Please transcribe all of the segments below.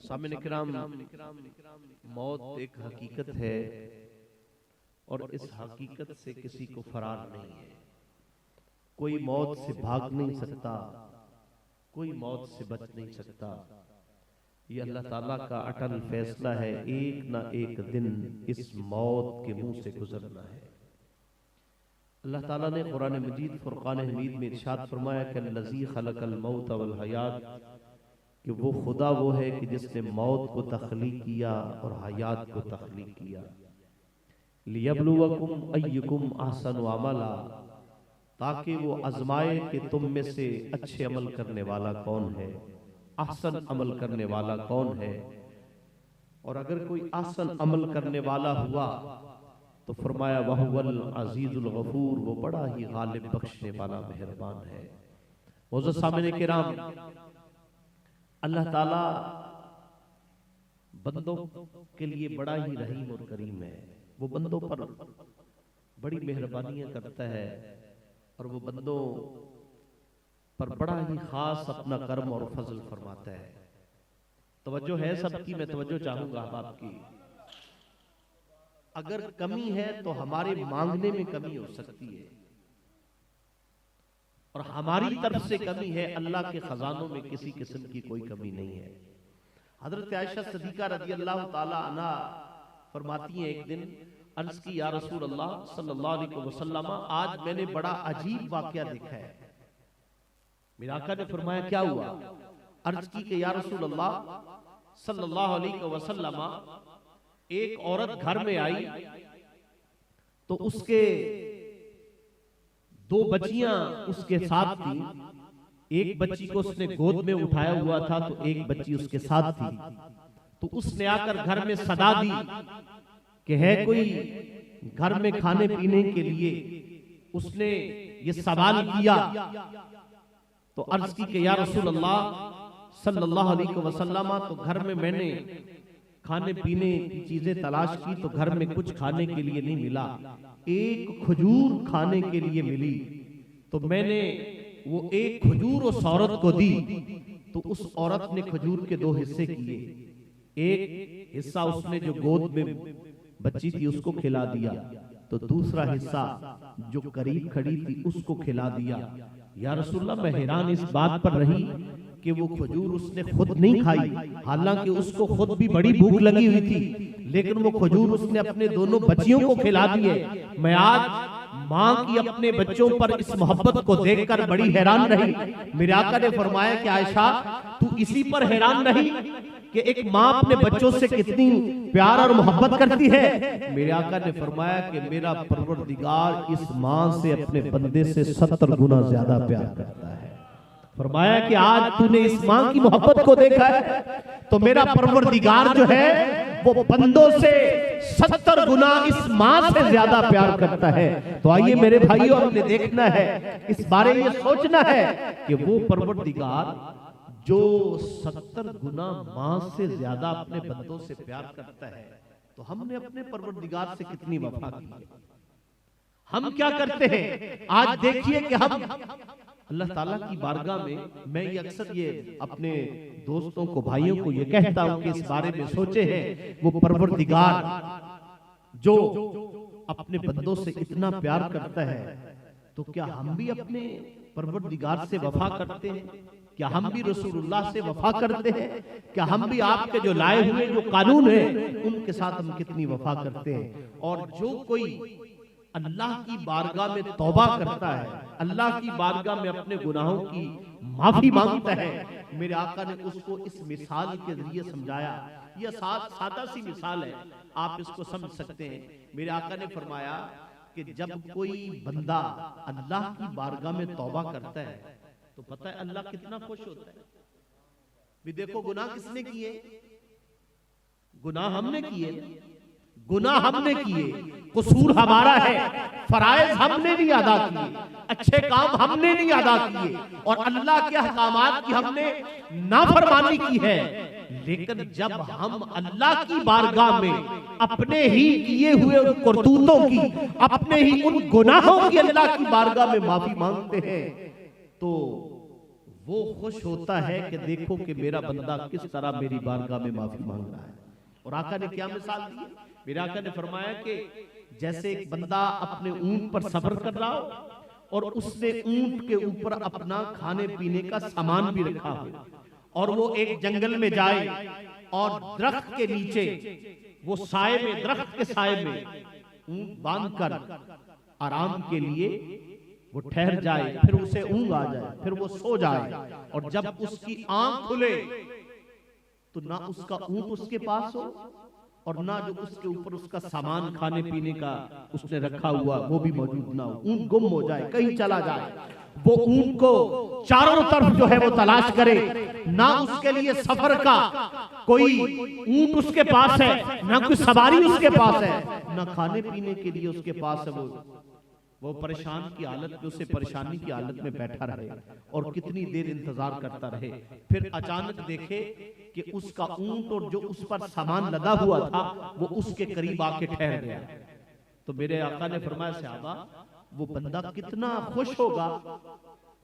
सामने किराम, मौत एक हकीकत है और इस हकीकत से किसी को फरार नहीं है। कोई मौत से भाग नहीं सकता, कोई मौत से बच नहीं सकता। ये अल्लाह ताला का अटल फैसला है, एक ना एक दिन इस मौत के मुंह से गुजरना है। अल्लाह ताला ने कुरान मजीद फुरकान हमीद में इरशाद फरमाया कि अल्लज़ी खलक़ल मौत वल हयात, कि वो खुदा वो है कि जिसने मौत को तख्लीक किया और हयात को तख्लीक किया। लियब्लुवकुम अय्युकुम अहसनु अमला, ताकि वो आजमाए कि तुम में से अच्छे अमल करने वाला कौन है, अहसन अमल करने वाला कौन है। और अगर कोई अहसन अमल करने वाला हुआ तो फरमाया वहुवल अजीजुल गफूर, वो बड़ा ही गालिब बख्शने वाला मेहरबान है। मोअज़्ज़ज़ सामने किराम, अल्लाह ताला बंदों के लिए बड़ा ही रहीम और करीम है। वो बंदों पर बड़ी मेहरबानियां करता है और वो बंदों पर बड़ा ही खास अपना कर्म और फजल फरमाता है। तवज्जो है सबकी, मैं तवज्जो चाहूंगा आपकी। अगर कमी है तो हमारे मांगने में कमी हो सकती है और हमारी तरफ से कमी है। अल्लाह के खजानों में किसी किस्म की कोई कमी नहीं है। हजरत आयशा सिद्दीका रज़ी अल्लाह ताला अन्हा फरमाती हैं, एक दिन अर्ज की, या रसूल अल्लाह सल्लल्लाहु अलैहि वसल्लम, आज मैंने बड़ा अजीब वाकया देखा है। मेरे आका ने फरमाया क्या हुआ? अर्ज की कि या रसूल अल्लाह सल्लल्लाहु अलैहि वसल्लम, एक औरत घर में आई तो उसके दो बच्चियां उसके साथ थी। एक बच्ची को उसने गोद में उठाया हुआ था तो एक बच्ची उसके साथ थी। तो उसने आकर घर में सदा दी कि है कोई घर में खाने पीने के लिए। उसने ये सवाल किया तो अर्ज की कि या रसूल अल्लाह सल्लल्लाहु अलैहि वसल्लम, तो घर में मैंने खाने पीने की चीजें तलाश की तो घर में कुछ खाने के लिए नहीं मिला। एक खजूर खाने के लिए मिली तो मैंने वो एक खजूर उस औरत को दी। तो उस औरत ने खजूर के दो हिस्से किए। एक हिस्सा उसने जो गोद में बच्ची थी उसको खिला दिया, तो दूसरा हिस्सा जो करीब खड़ी थी उसको खिला दिया। या रसूलल्लाह, मैं हैरान इस बात पर रही कि वो खजूर उसने खुद नहीं खाई, हालांकि उसको खुद भी बड़ी भूख लगी हुई थी, लेकिन वो खजूर उसने अपने दोनों बच्चियों को खिला दिए। मैं आज माँ की अपने बच्चों पर इस मोहब्बत को देखकर बड़ी हैरान रही। मेरे आका ने फरमाया कि आयशा, तू इसी पर हैरान रही कि एक माँ अपने बच्चों से कितनी प्यार और मोहब्बत करती है। मेरे आका ने फरमाया कि मेरा परवरदिगार इस माँ से अपने बंदे से 70 गुना ज्यादा प्यार करता है। फरमाया कि आज तूने इस माँ की मोहब्बत को देखा है तो मेरा परवरदिगार जो है वो बंदों से 70 गुना इस माँ से ज्यादा प्यार करता है। तो आइए मेरे भाइयों, हमने देखना है, इस बारे में सोचना है कि वो परवरदिगार जो 70 गुना माँ से ज्यादा अपने बंदों से प्यार करता है, तो हमने अपने परवरदिगार से कितनी वफा की है। हम क्या करते हैं आज देखिए कि हम अल्लाह ताला की बारगाह में, मैं ये अक्सर ये अपने दोस्तों को, भाइयों को ये कहता हूं कि इस बारे में सोचे हैं, वो परवरदिगार जो अपने बंदों से इतना प्यार करता है, तो क्या हम भी अपने परवरदिगार से वफा करते हैं? क्या हम भी रसूलुल्लाह से वफा करते हैं? क्या हम भी आपके जो लाए हुए जो कानून है उनके साथ हम कितनी वफा करते हैं? और जो कोई अल्लाह की बारगाह में तौबा करता है, अल्लाह की बारगाह में अपने गुनाहों की माफी मांगता है, मेरे आका ने उसको इस मिसाल के जरिए समझाया। यह सादा सी मिसाल है, आप इसको समझ सकते हैं। मेरे आका ने फरमाया कि जब कोई बंदा अल्लाह की बारगाह में तौबा करता है तो पता है अल्लाह कितना खुश होता है। भी देखो, गुनाह किसने किए? गुनाह हमने किए, गुनाह हमने किए, कसूर हमारा है, फराइज हमने नहीं अदा किए, अच्छे काम हमने नहीं अदा किए और अल्लाह के अहकामात की हमने नाफरमानी की है। लेकिन जब हम अल्लाह की बारगाह में अपने ही किए हुए करतूतों की, अपने ही उन गुनाहों की अल्लाह की बारगाह में माफी मांगते हैं, तो वो खुश होता है कि देखो कि मेरा बंदा किस तरह मेरी बारगाह में माफी मांग रहा है। और आका ने क्या मिसाल दी? मेरे आका ने फरमाया कि जैसे एक बंदा अपने ऊंट पर सफर कर रहा हो और उसने ऊंट के ऊपर अपना खाने पीने का सामान भी रखा हो और वो एक जंगल में जाए और दरख्त के नीचे वो साए में, दरख्त के साए में ऊंट बांधकर आराम के लिए वो ठहर जाए, फिर उसे ऊंघ आ जाए, फिर वो सो जाए और जब उसकी आंख खुले तो ना उसका ऊंट उसके पास हो और ना जो उसके ऊपर उसका सामान खाने पीने का उसने रखा हुआ वो भी मौजूद ना हो। ऊंट गुम हो जाए, कहीं चला जाए, वो ऊंट को चारों तरफ जो है वो तलाश करे, ना उसके लिए सफर का कोई ऊंट उसके पास है, ना कोई सवारी उसके पास है, ना खाने पीने के लिए उसके पास है। वो परेशान की हालत में, उसे परेशानी की हालत में बैठा रहे और कितनी देर इंतजार करता रहे। फिर अचानक देखे कि उसका ऊंट और जो उस पर सामान लदा हुआ था वो उसके करीब आके ठहर गया। तो मेरे आका ने फरमाया, सहाबा वो बंदा कितना खुश होगा।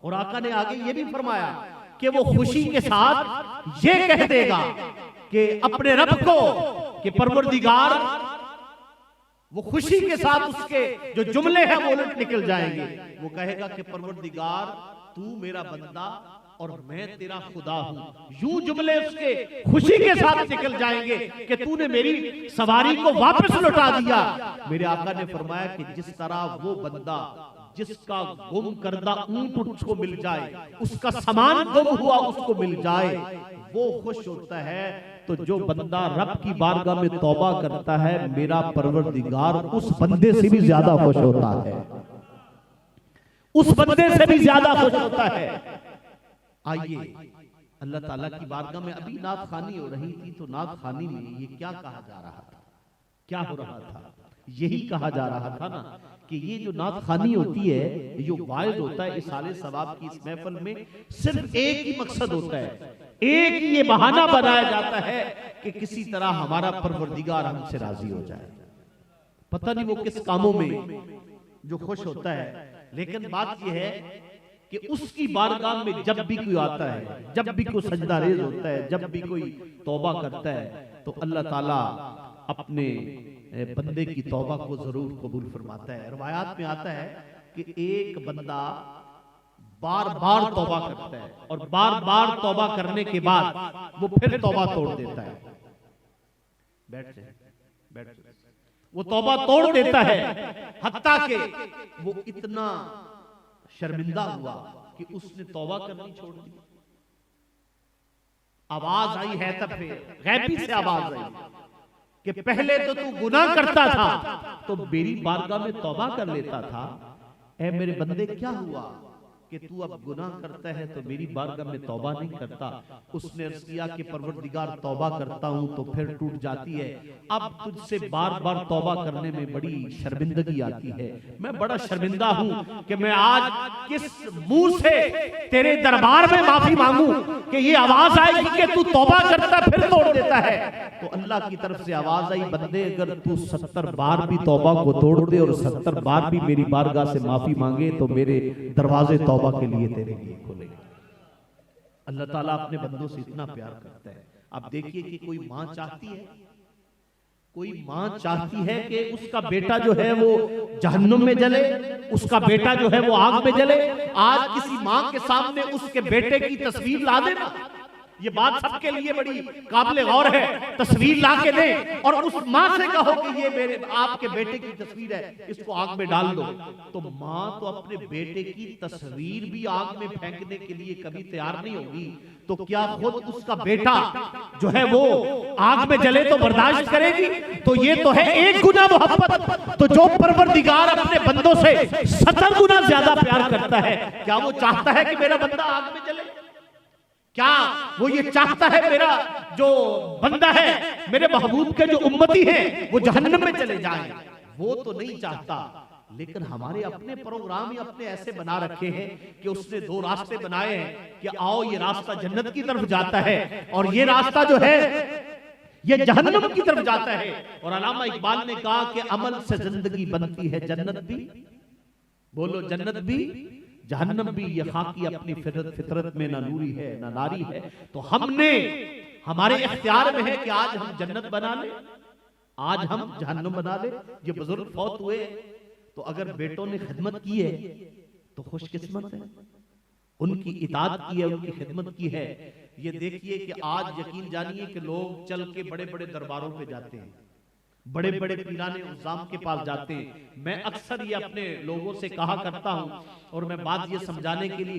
और आका ने आगे ये भी फरमाया कि वो खुशी के साथ ये कह देगा कि अपने रब को कि परवरदिगार, वो खुशी के साथ उसके जो जुमले हैं वो उलट निकल जाएंगे। वो कहेगा कि परवरदिगार तू मेरा बंदा और मैं तेरा खुदा हूं। यूं जुमले उसके खुशी के साथ निकल जाएंगे कि तूने मेरी सवारी को वापस लौटा दिया। मेरे आका ने फरमाया कि जिस तरह वो बंदा जिसका गुम करदा ऊंट उसको मिल जाए, उसका सामान गुम हुआ उसको मिल जाए, वो खुश होता है। तो जो बंदा रब की बारगाह में तौबा करता है, मेरा परवरदिगार उस बंदे से भी ज्यादा खुश होता है, उस बंदे से भी ज्यादा खुश होता है। आइए अल्लाह ताला की बारगाह में अभी नात खानी हो रही थी, तो नात खानी में ये क्या कहा जा रहा था, क्या हो रहा था? यही कहा जा रहा था ना कि ये जो नात खानी होती है, जो वाइज होता है इस साले सवाब की इस महफिल में, सिर्फ एक ही मकसद होता है, एक ही ये बहाना बनाया जाता है कि किसी तरह हमारा परवरदिगार हमसे राजी हो जाए। पता नहीं वो किस कामों में जो खुश होता है, लेकिन बात यह है कि उसकी बारगाह में जब भी कोई आता है, जब भी कोई सजदा रेज होता है, जब भी कोई तौबा करता है, तो अल्लाह ताला अपने बंदे की तौबा को जरूर कबूल फरमाता है। रवायात में आता है कि एक बंदा बार बार तौबा करता है और बार बार तौबा करने के बाद वो फिर तौबा तोड़ देता है। बैठ जाए, वो तौबा तोड़ देता है, हत्ता के वो इतना शर्मिंदा हुआ कि उसने तौबा करनी छोड़ दी। आवाज आई है तब फिर गैबी से आवाज आई कि पहले तो तू गुनाह करता था तो मेरी बारगाह में तौबा कर लेता था, ऐ मेरे बंदे क्या हुआ कि तू अब गुनाह करता है तो मेरी बारगाह में तौबा नहीं करता। उसने अर्ज़ किया कि परवरदिगार तौबा करता हूं तो फिर टूट जाती है, अब तुझसे बार बार तौबा करने में बड़ी शर्मिंदगी आती है। मैं बड़ा शर्मिंदा हूं कि मैं आज किस मुंह से तेरे दरबार में माफी मांगू कि ये आवाज आएगी कि तू तौबा करता फिर तोड़ देता है। तो अल्लाह की तरफ से आवाज आई, बंदे अगर तू 70 बार भी तौबा को तोड़ दे और 70 बार भी मेरी बारगाह से माफी मांगे तो मेरे दरवाजे तौबा के लिए तेरे लिए खोलेंगे। अल्लाह ताला अपने बंदों से इतना प्यार करता है। आप देखिए कि कोई मां चाहती है, कोई मां चाहती है कि उसका बेटा जो है वो जहन्नुम में जले, उसका बेटा जो है वो आग में जले। आज किसी मां के सामने उसके बेटे की तस्वीर ला देना, ये बात सबके लिए बड़ी काबिल गौर है। तस्वीर ला के दे और उस माँ से कहो कि ये मेरे आपके बेटे की तस्वीर है, इसको आग में डाल दो, तो माँ तो अपने बेटे की तस्वीर भी आग में फेंकने के लिए कभी तैयार नहीं होगी, तो क्या खुद उसका बेटा जो है वो आग में जले तो बर्दाश्त करेगी? तो ये तो है एक गुना मोहब्बत। तो जो परवरदिगार अपने बंदों से 70 गुना ज्यादा प्यार करता है, क्या वो चाहता है कि मेरा बंदा आग में जले? क्या वो ये चाहता है मेरा जो बंदा है, मेरे महबूब के जो उम्मती हैं, वो जहन्नम में चले जाएं? वो तो नहीं चाहता। लेकिन हमारे अपने प्रोग्राम ही अपने ऐसे बना रखे हैं कि उसने 2 रास्ते बनाए हैं कि आओ ये रास्ता जन्नत की तरफ जाता है और ये रास्ता जो है ये जहन्नम की तरफ जाता है। और अल्लामा इकबाल ने कहा कि अमल से जिंदगी बनती है जन्नत भी, बोलो जन्नत भी, जहन्नम भी ये खाकी अपनी फितरत में ना नूरी है ना नारी है। तो हमने, हमारे इख्तियार में है कि आज हम जन्नत बना ले, आज हम जहन्नम बना ले। ये बुजुर्ग फौत हुए, तो अगर बेटों ने खिदमत की है तो खुशकिस्मत है, उनकी इताअत की है, उनकी खिदमत की है। ये देखिए कि आज यकीन जानिए कि लोग चल के बड़े बड़े दरबारों पे जाते हैं, बड़े बड़े पीराने उज़्ज़ाम के पास जाते हैं। मैं अक्सर ये अपने लोगों से कहा करता हूं, और मैं बात ये समझाने के लिए